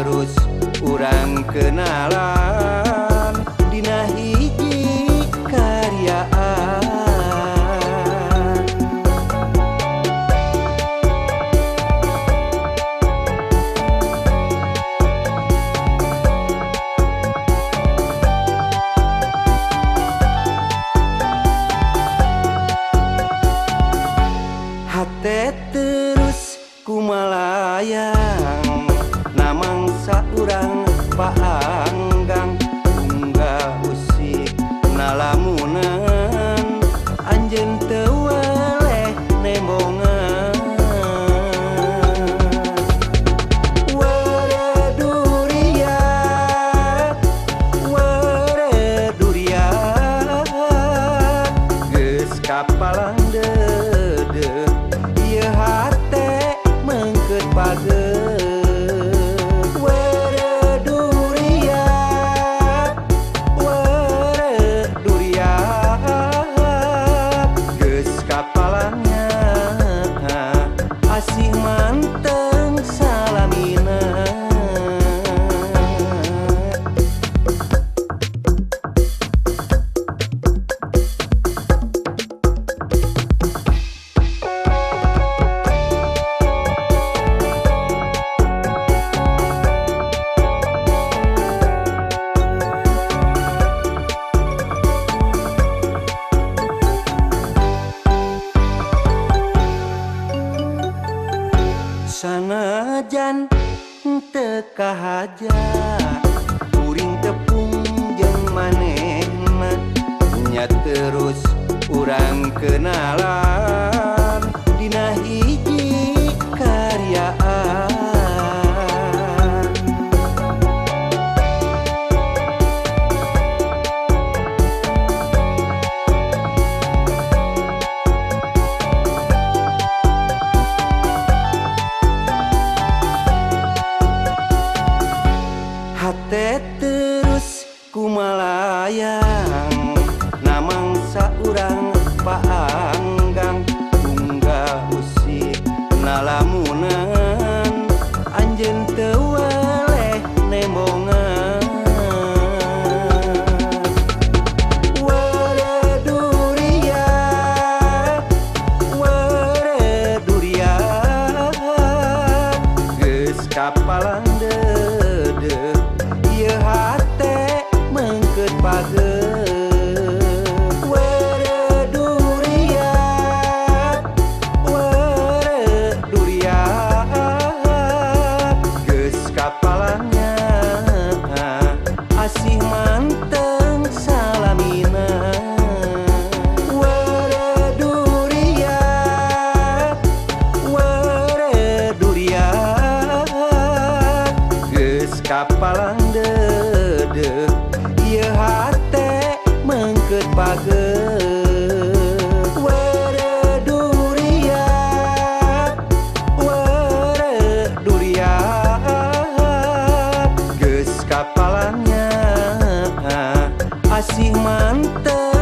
terus urang kenalan dina hiji karyaan. Hate terus kumalayang namang saurang paanggang unggal usik nalamunan anjeun teu weleh nembongan. Wereduria geus kapalang dedeuh ieu hate mengkeut pageuh. Wereduria geus kapalangnya asih manteng salamina. Sanajan teu kahaja kuring tepung jeung manehna nya terus urang kenalan dina hiji karyaan. Hate terus kumalayang namang saurang paanggang unggal usik nalamunan anjeun teu weleh nembongan. Wereduria geus kapalang dedeuh ieu hate mengkeut pageuh. Wereduria geus kapalangnya asih manteng salamina. Wereduria geus kapalang dedeuh ieu hate mengkeut pageuh. Wereduria geus kapalangnya asih manteng